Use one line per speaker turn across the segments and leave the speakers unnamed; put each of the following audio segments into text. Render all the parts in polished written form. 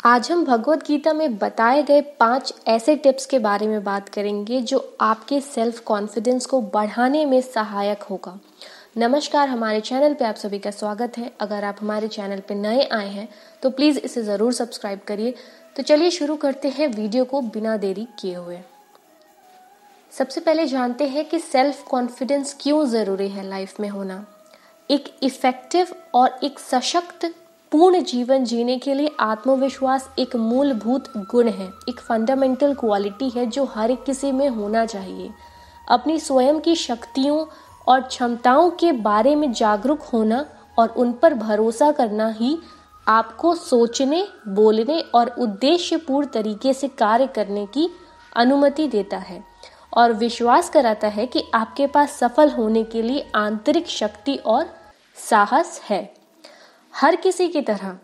आज हम भगवत गीता में बताए गए 5 ऐसे टिप्स के बारे में बात करेंगे जो आपके सेल्फ कॉन्फिडेंस को बढ़ाने में सहायक होगा। नमस्कार, हमारे चैनल पे आप सभी का स्वागत है। अगर आप हमारे चैनल पे नए आए हैं तो प्लीज़ इसे ज़रूर सब्सक्राइब करिए। तो चलिए शुरू करते हैं वीडियो को बिना देरी किए हुए। सबसे पहले जानते हैं कि सेल्फ कॉन्फिडेंस क्यों ज़रूरी है लाइफ में होना। एक इफ़ेक्टिव और एक सशक्त पूर्ण जीवन जीने के लिए आत्मविश्वास एक मूलभूत गुण है, एक फंडामेंटल क्वालिटी है जो हर एक किसी में होना चाहिए। अपनी स्वयं की शक्तियों और क्षमताओं के बारे में जागरूक होना और उन पर भरोसा करना ही आपको सोचने, बोलने और उद्देश्यपूर्ण तरीके से कार्य करने की अनुमति देता है और विश्वास कराता है कि आपके पास सफल होने के लिए आंतरिक शक्ति और साहस है। हर किसी की तरह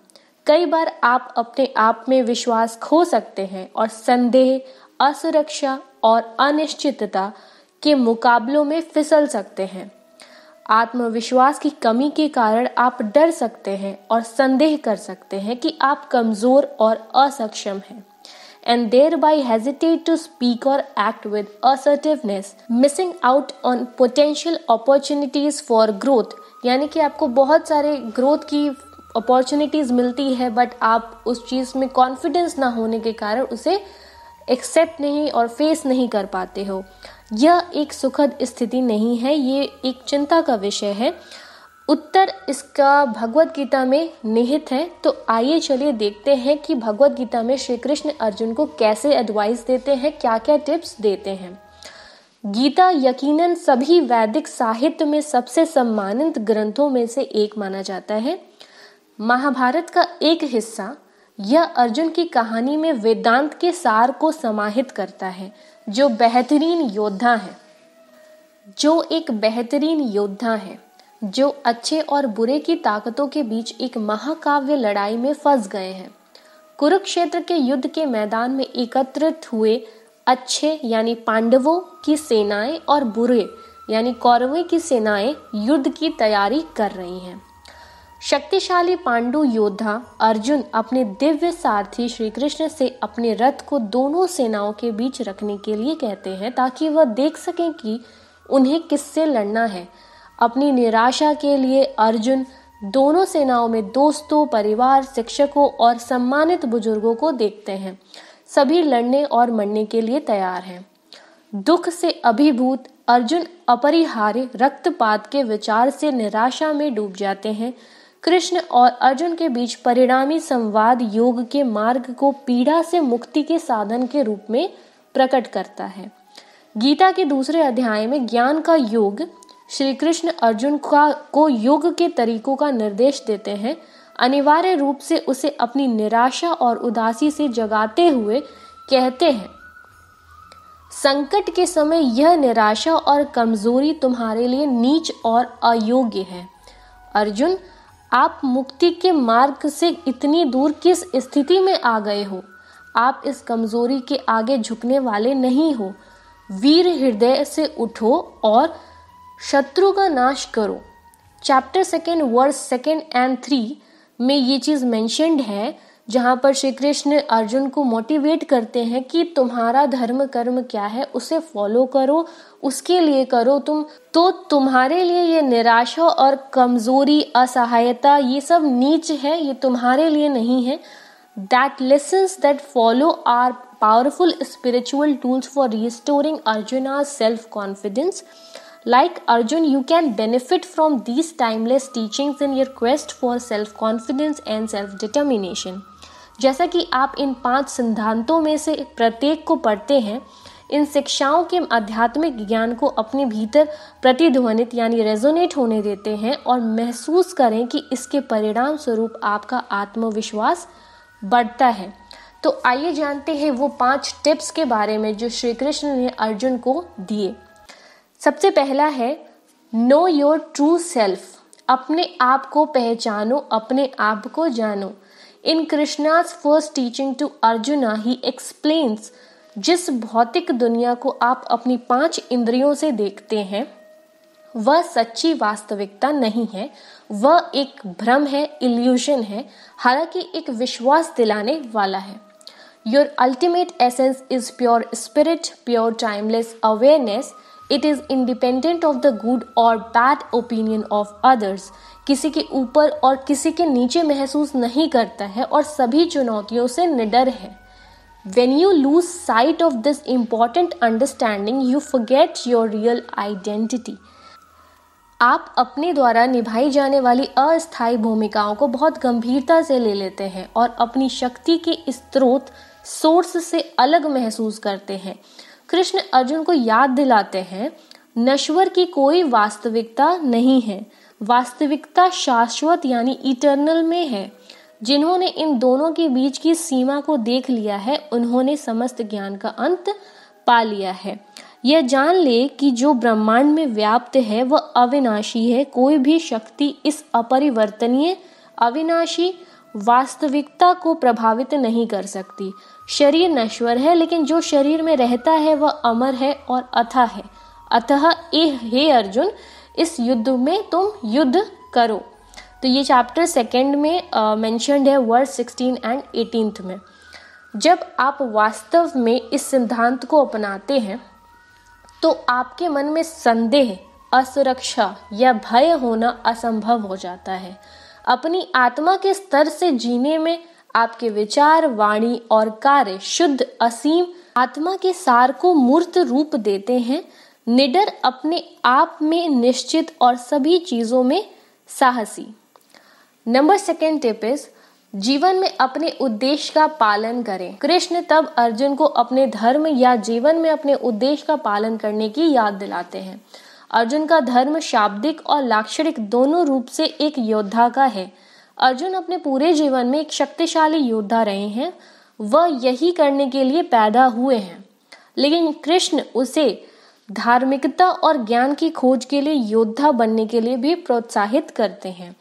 कई बार आप अपने आप में विश्वास खो सकते हैं और संदेह, असुरक्षा और अनिश्चितता के मुकाबलों में फिसल सकते हैं। आत्मविश्वास की कमी के कारण आप डर सकते हैं और संदेह कर सकते हैं कि आप कमजोर और असक्षम हैं and thereby hesitate to speak or act with assertiveness, missing out on potential opportunities for growth। यानी कि आपको बहुत सारे ग्रोथ की अपॉर्चुनिटीज़ मिलती है बट आप उस चीज़ में कॉन्फिडेंस ना होने के कारण उसे एक्सेप्ट नहीं और फेस नहीं कर पाते हो। यह एक सुखद स्थिति नहीं है, ये एक चिंता का विषय है। उत्तर इसका भगवत गीता में निहित है। तो आइए चलिए देखते हैं कि भगवत गीता में श्री कृष्ण अर्जुन को कैसे एडवाइस देते हैं, क्या क्या टिप्स देते हैं। गीता यकीनन सभी वैदिक साहित्य में सबसे सम्मानित ग्रंथों में से एक माना जाता है। महाभारत का एक हिस्सा यह अर्जुन की कहानी में वेदांत के सार को समाहित करता है, जो एक बेहतरीन योद्धा है, जो अच्छे और बुरे की ताकतों के बीच एक महाकाव्य लड़ाई में फंस गए हैं। कुरुक्षेत्र के युद्ध के मैदान में एकत्रित हुए अच्छे यानी पांडवों की सेनाएं और बुरे यानी कौरवों की सेनाएं युद्ध की तैयारी कर रही हैं। शक्तिशाली पांडु योद्धा अर्जुन अपने दिव्य सारथी श्री कृष्ण से अपने रथ को दोनों सेनाओं के बीच रखने के लिए कहते हैं ताकि वह देख सकें कि उन्हें किससे लड़ना है। अपनी निराशा के लिए अर्जुन दोनों सेनाओं में दोस्तों, परिवार, शिक्षकों और सम्मानित बुजुर्गों को देखते हैं। सभी लड़ने और मरने के लिए तैयार हैं। दुख से अभिभूत अर्जुन अपरिहार्य रक्तपात के विचार से निराशा में डूब जाते हैं। कृष्ण और अर्जुन के बीच परिणामी संवाद योग के मार्ग को पीड़ा से मुक्ति के साधन के रूप में प्रकट करता है। गीता के दूसरे अध्याय में ज्ञान का योग श्री कृष्ण अर्जुन को योग के तरीकों का निर्देश देते हैं। अनिवार्य रूप से उसे अपनी निराशा और उदासी से जगाते हुए कहते हैं, संकट के समय यह निराशा और कमजोरी तुम्हारे लिए नीच और अयोग्य है। अर्जुन, आप मुक्ति के मार्ग से इतनी दूर किस स्थिति में आ गए हो? आप इस कमजोरी के आगे झुकने वाले नहीं हो। वीर हृदय से उठो और शत्रु का नाश करो। चैप्टर 2 वर्स 2 and 3 में ये चीज़ मेंशन्ड है, जहाँ पर श्री कृष्ण अर्जुन को मोटिवेट करते हैं कि तुम्हारा धर्म कर्म क्या है, उसे फॉलो करो, उसके लिए करो तो तुम्हारे लिए ये निराशा और कमजोरी, असहायता, ये सब नीच है, ये तुम्हारे लिए नहीं है। That lessons that follow are powerful spiritual tools for restoring Arjuna's self-confidence. Like Arjun, you can benefit from these timeless teachings in your quest for self-confidence and self-determination. जैसा कि आप इन 5 सिद्धांतों में से प्रत्येक को पढ़ते हैं, इन शिक्षाओं के आध्यात्मिक ज्ञान को अपने भीतर प्रतिध्वनित यानी रेजोनेट होने देते हैं और महसूस करें कि इसके परिणाम स्वरूप आपका आत्मविश्वास बढ़ता है। तो आइए जानते हैं वो 5 टिप्स के बारे में जो श्री कृष्ण ने अर्जुन को दिए। सबसे पहला है नो योर ट्रू सेल्फ। अपने आप को पहचानो, अपने आप को जानो। In Krishna's first teaching to Arjuna he explains, जिस भौतिक दुनिया को आप अपनी 5 इंद्रियों से देखते हैं वह सच्ची वास्तविकता नहीं है, वह एक भ्रम है, इल्यूशन है, हालांकि एक विश्वास दिलाने वाला है। Your ultimate essence is pure spirit, pure timeless awareness. It is independent of the good or bad opinion of others. किसी के ऊपर और किसी के नीचे महसूस नहीं करता है और सभी चुनौतियों से निडर है। When you lose sight of this important understanding, you forget your real identity. आप अपने द्वारा निभाई जाने वाली अस्थायी भूमिकाओं को बहुत गंभीरता से ले लेते हैं और अपनी शक्ति के स्रोत सोर्स से अलग महसूस करते हैं। कृष्ण अर्जुन को याद दिलाते हैं, नश्वर की कोई वास्तविकता नहीं है, वास्तविकता शाश्वत यानी इटर्नल में है। जिन्होंने इन दोनों के बीच की सीमा को देख लिया है, उन्होंने समस्त ज्ञान का अंत पा लिया है। यह जान ले कि जो ब्रह्मांड में व्याप्त है वह अविनाशी है। कोई भी शक्ति इस अपरिवर्तनीय अविनाशी वास्तविकता को प्रभावित नहीं कर सकती। शरीर नश्वर है, लेकिन जो शरीर में रहता है वह अमर है और अथाह है। अतः हे अर्जुन, इस युद्ध में तुम युद्ध करो। तो ये चैप्टर 2 में मेंशन्ड है, वर्स 16 एंड 18 में। जब आप वास्तव में इस सिद्धांत को अपनाते हैं तो आपके मन में संदेह, असुरक्षा या भय होना असंभव हो जाता है। अपनी आत्मा के स्तर से जीने में आपके विचार, वाणी और कार्य शुद्ध असीम आत्मा के सार को मूर्त रूप देते हैं। निडर, अपने आप में निश्चित और सभी चीजों में साहसी। नंबर 2 टिप इज जीवन में अपने उद्देश्य का पालन करें। कृष्ण तब अर्जुन को अपने धर्म या जीवन में अपने उद्देश्य का पालन करने की याद दिलाते हैं। अर्जुन का धर्म शाब्दिक और लाक्षणिक दोनों रूप से एक योद्धा का है। अर्जुन अपने पूरे जीवन में एक शक्तिशाली योद्धा रहे हैं, वह यही करने के लिए पैदा हुए हैं। लेकिन कृष्ण उसे धार्मिकता और ज्ञान की खोज के लिए योद्धा बनने के लिए भी प्रोत्साहित करते हैं।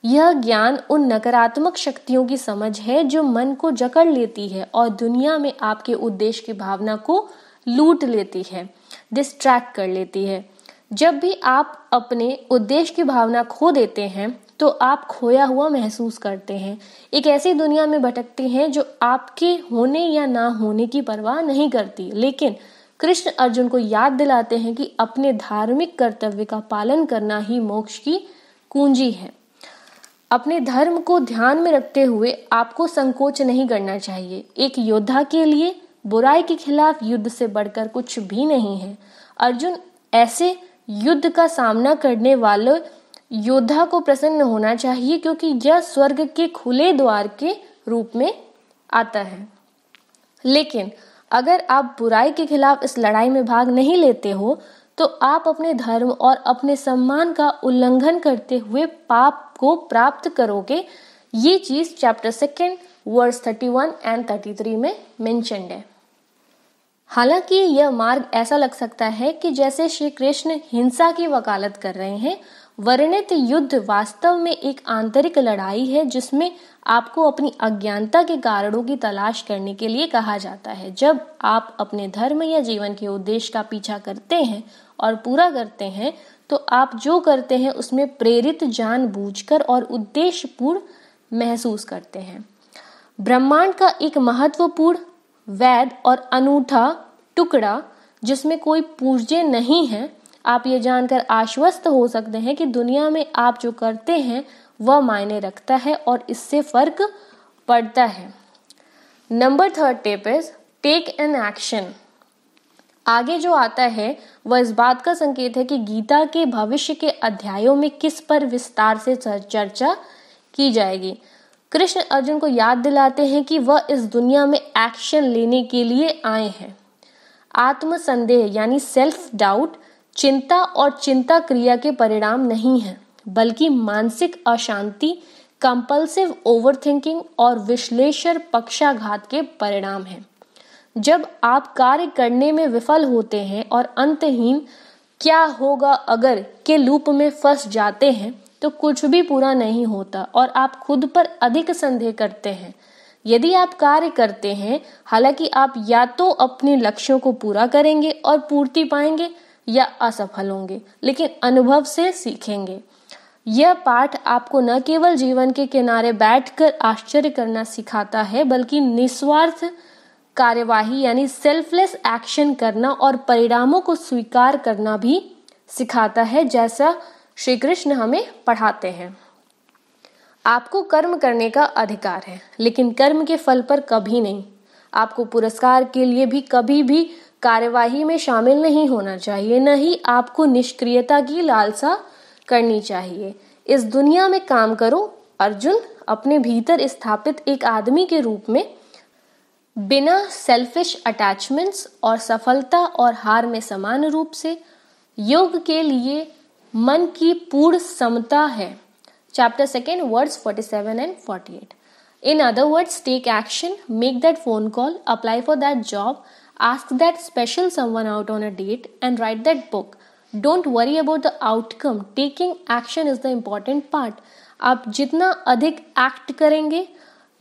यह ज्ञान उन नकारात्मक शक्तियों की समझ है जो मन को जकड़ लेती है और दुनिया में आपके उद्देश्य की भावना को लूट लेती है, डिस्ट्रैक्ट कर लेती है। जब भी आप अपने उद्देश्य की भावना खो देते हैं तो आप खोया हुआ महसूस करते हैं, एक ऐसी दुनिया में भटकते हैं जो आपके होने या ना होने की परवाह नहीं करती। लेकिन कृष्ण अर्जुन को याद दिलाते हैं कि अपने धार्मिक कर्तव्य का पालन करना ही मोक्ष की कुंजी है। अपने धर्म को ध्यान में रखते हुए आपको संकोच नहीं करना चाहिए। एक योद्धा के लिए बुराई के खिलाफ युद्ध से बढ़कर कुछ भी नहीं है। अर्जुन ऐसे युद्ध का सामना करने वाले योद्धा को प्रसन्न होना चाहिए, क्योंकि यह स्वर्ग के खुले द्वार के रूप में आता है। लेकिन अगर आप बुराई के खिलाफ इस लड़ाई में भाग नहीं लेते हो तो आप अपने धर्म और अपने सम्मान का उल्लंघन करते हुए पाप को प्राप्त करोगे। ये चीज चैप्टर 2 वर्स 31 एंड 33 में मेंशन्ड है। हालांकि यह मार्ग ऐसा लग सकता है कि जैसे श्री कृष्ण हिंसा की वकालत कर रहे हैं, वर्णित युद्ध वास्तव में एक आंतरिक लड़ाई है जिसमें आपको अपनी अज्ञानता के कारणों की तलाश करने के लिए कहा जाता है। जब आप अपने धर्म या जीवन के उद्देश्य का पीछा करते हैं और पूरा करते हैं तो आप जो करते हैं उसमें प्रेरित, जानबूझकर और उद्देश्यपूर्ण महसूस करते हैं। ब्रह्मांड का एक महत्वपूर्ण, वैध और अनूठा टुकड़ा जिसमें कोई पूज्य नहीं है। आप ये जानकर आश्वस्त हो सकते हैं कि दुनिया में आप जो करते हैं वह मायने रखता है और इससे फर्क पड़ता है। Number 3 tip is take an action. आगे जो आता है वह इस बात का संकेत है कि गीता के भविष्य के अध्यायों में किस पर विस्तार से चर्चा की जाएगी। कृष्ण अर्जुन को याद दिलाते हैं कि वह इस दुनिया में एक्शन लेने के लिए आए हैं। आत्मसंदेह यानी सेल्फ डाउट चिंता और चिंता क्रिया के परिणाम नहीं है, बल्कि मानसिक अशांति, कंपल्सिव ओवरथिंकिंग और विश्लेषण पक्षाघात के परिणाम है। जब आप कार्य करने में विफल होते हैं और अंतहीन क्या होगा अगर के लूप में फंस जाते हैं तो कुछ भी पूरा नहीं होता और आप खुद पर अधिक संदेह करते हैं। यदि आप कार्य करते हैं, हालांकि आप या तो अपने लक्ष्यों को पूरा करेंगे और पूर्ति पाएंगे या असफल होंगे, लेकिन अनुभव से सीखेंगे। यह पाठ आपको न केवल जीवन के किनारे बैठकर आश्चर्य करना सिखाता है, बल्कि निस्वार्थ कार्यवाही यानी सेल्फलेस एक्शन करना और परिणामों को स्वीकार करना भी सिखाता है, जैसा श्री कृष्ण हमें पढ़ाते हैं। आपको कर्म करने का अधिकार है, लेकिन कर्म के फल पर कभी नहीं। आपको पुरस्कार के लिए भी कभी भी कार्यवाही में शामिल नहीं होना चाहिए, न ही आपको निष्क्रियता की लालसा करनी चाहिए। इस दुनिया में काम करो अर्जुन, अपने भीतर स्थापित एक आदमी के रूप में, बिना सेल्फिश अटैचमेंट्स और सफलता और हार में समान रूप से। योग के लिए मन की पूर्ण समता है। Chapter 2 words 47 and 48. In other words, take action, make that phone call, apply for that job, ask that special someone out on a date, and write that book. Don't worry about the outcome. Taking action is the important part. आप जितना अधिक act करेंगे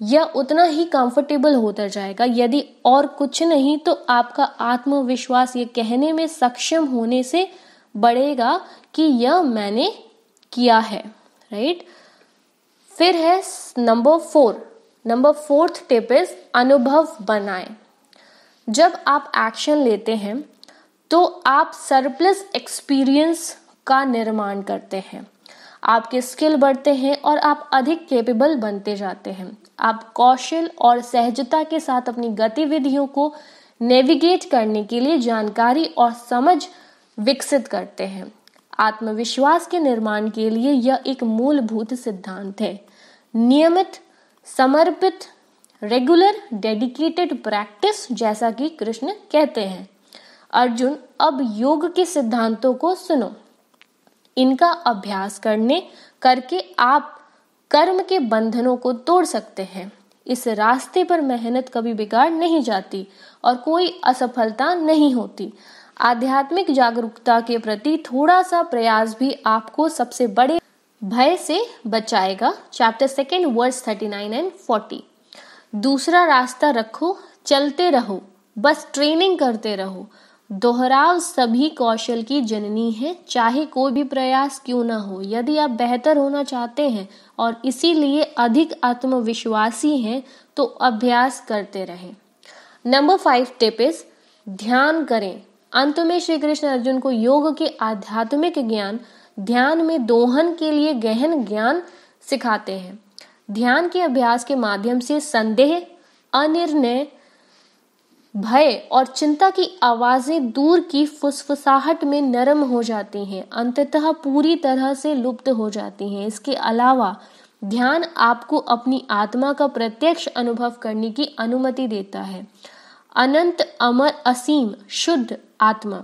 यह उतना ही comfortable होता जाएगा। यदि और कुछ नहीं तो आपका आत्मविश्वास ये कहने में सक्षम होने से बढ़ेगा कि यह मैंने किया है, राइट। फिर है नंबर 4th टिप इज अनुभव बनाएं। जब आप एक्शन लेते हैं तो आप सरप्लस एक्सपीरियंस का निर्माण करते हैं, आपके स्किल बढ़ते हैं और आप अधिक कैपेबल बनते जाते हैं। आप कौशल और सहजता के साथ अपनी गतिविधियों को नेविगेट करने के लिए जानकारी और समझ विकसित करते हैं। आत्मविश्वास के निर्माण के लिए यह एक मूलभूत सिद्धांत है। नियमित, समर्पित, रेगुलर, डेडिकेटेड प्रैक्टिस, जैसा कि कृष्ण कहते हैं। अर्जुन, अब योग के सिद्धांतों को सुनो। इनका अभ्यास करके आप कर्म के बंधनों को तोड़ सकते हैं। इस रास्ते पर मेहनत कभी बेकार नहीं जाती और कोई असफलता नहीं होती। आध्यात्मिक जागरूकता के प्रति थोड़ा सा प्रयास भी आपको सबसे बड़े भय से बचाएगा। Chapter 2 words 39 and 40. दूसरा रास्ता रखो, चलते रहो, बस ट्रेनिंग करते रहो। दोहराव सभी कौशल की जननी है, चाहे कोई भी प्रयास क्यों ना हो। यदि आप बेहतर होना चाहते हैं और इसीलिए अधिक आत्मविश्वासी हैं तो अभ्यास करते रहें। नंबर 5 टिप इज ध्यान करें। अंत में श्री कृष्ण अर्जुन को योग के आध्यात्मिक ज्ञान, ध्यान में दोहन के लिए गहन ज्ञान सिखाते हैं। ध्यान के अभ्यास के माध्यम से संदेह, अनिर्णय, भय और चिंता की आवाजें दूर की फुसफुसाहट में नरम हो जाती हैं, अंततः पूरी तरह से लुप्त हो जाती हैं। इसके अलावा ध्यान आपको अपनी आत्मा का प्रत्यक्ष अनुभव करने की अनुमति देता है। अनंत, अमर, असीम, शुद्ध आत्मा।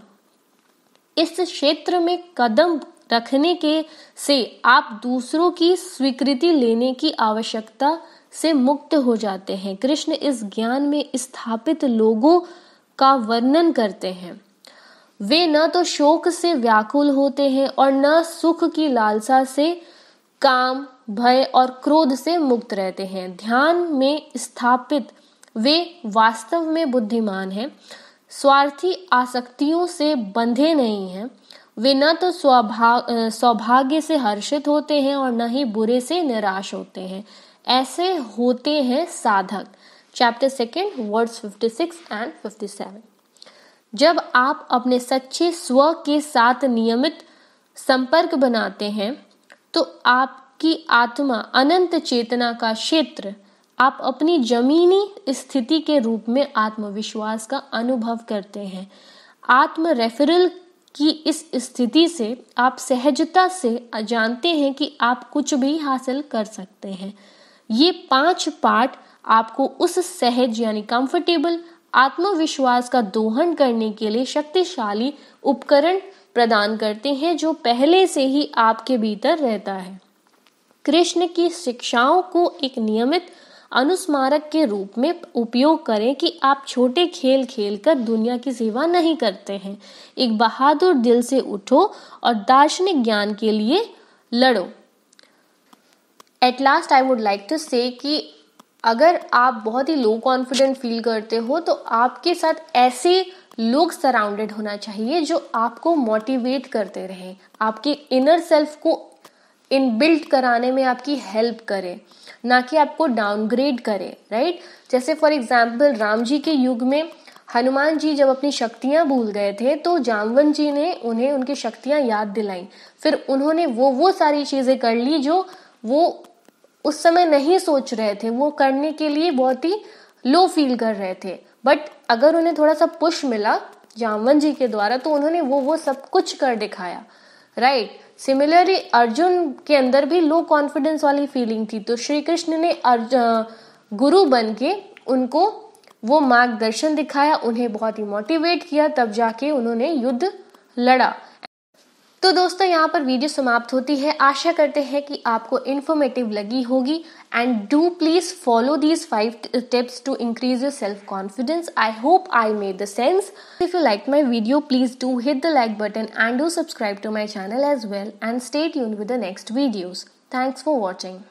इस क्षेत्र में कदम रखने के से आप दूसरों की स्वीकृति लेने की आवश्यकता से मुक्त हो जाते हैं। कृष्ण इस ज्ञान में स्थापित लोगों का वर्णन करते हैं। वे न तो शोक से व्याकुल होते हैं और न सुख की लालसा से, काम, भय और क्रोध से मुक्त रहते हैं। ध्यान में स्थापित वे वास्तव में बुद्धिमान हैं, स्वार्थी आसक्तियों से बंधे नहीं हैं। वे न तो सौभाग्य से हर्षित होते हैं और न ही बुरे से निराश होते हैं। ऐसे होते हैं साधक। Chapter 2 words 56 and 57. जब आप अपने सच्चे स्व के साथ नियमित संपर्क बनाते हैं तो आपकी आत्मा अनंत चेतना का क्षेत्र, आप अपनी जमीनी स्थिति के रूप में आत्मविश्वास का अनुभव करते हैं। आत्म रेफरल की इस स्थिति से आप सहजता से जानते हैं कि आप कुछ भी हासिल कर सकते हैं। ये 5 पाठ आपको उस सहज यानी कंफर्टेबल आत्मविश्वास का दोहन करने के लिए शक्तिशाली उपकरण प्रदान करते हैं जो पहले से ही आपके भीतर रहता है। कृष्ण की शिक्षाओं को एक नियमित अनुस्मारक के रूप में उपयोग करें कि आप छोटे खेल खेलकर दुनिया की सेवा नहीं करते हैं। एक बहादुर दिल से उठो और दार्शनिक ज्ञान के लिए लड़ो। At last I would like to say कि अगर आप बहुत ही लो कॉन्फिडेंट फील करते हो तो आपके साथ ऐसे लोग सराउंडेड होना चाहिए जो आपको मोटिवेट करते रहें, आपके इनर सेल्फ को इनबिल्ट कराने में आपकी हेल्प करे, ना कि आपको डाउनग्रेड करे, राइट। जैसे फॉर एग्जाम्पल राम जी के युग में हनुमान जी जब अपनी शक्तियां भूल गए थे तो जामवंत जी ने उन्हें उनकी शक्तियां याद दिलाई, फिर उन्होंने वो सारी चीजें कर ली जो वो उस समय नहीं सोच रहे थे, वो करने के लिए बहुत ही लो फील कर रहे थे। बट अगर उन्हें थोड़ा सा पुश मिला जामवंत जी के द्वारा तो उन्होंने वो सब कुछ कर दिखाया, राइट। सिमिलरली अर्जुन के अंदर भी लो कॉन्फिडेंस वाली फीलिंग थी, तो श्री कृष्ण ने गुरु बन के उनको वो मार्गदर्शन दिखाया, उन्हें बहुत ही मोटिवेट किया, तब जाके उन्होंने युद्ध लड़ा। तो दोस्तों यहाँ पर वीडियो समाप्त होती है। आशा करते हैं कि आपको इन्फॉर्मेटिव लगी होगी and do please follow these 5 tips to increase your self confidence. I hope I made the sense. If you like my video please do hit the like button and do subscribe to my channel as well and stay tuned with the next videos. Thanks for watching.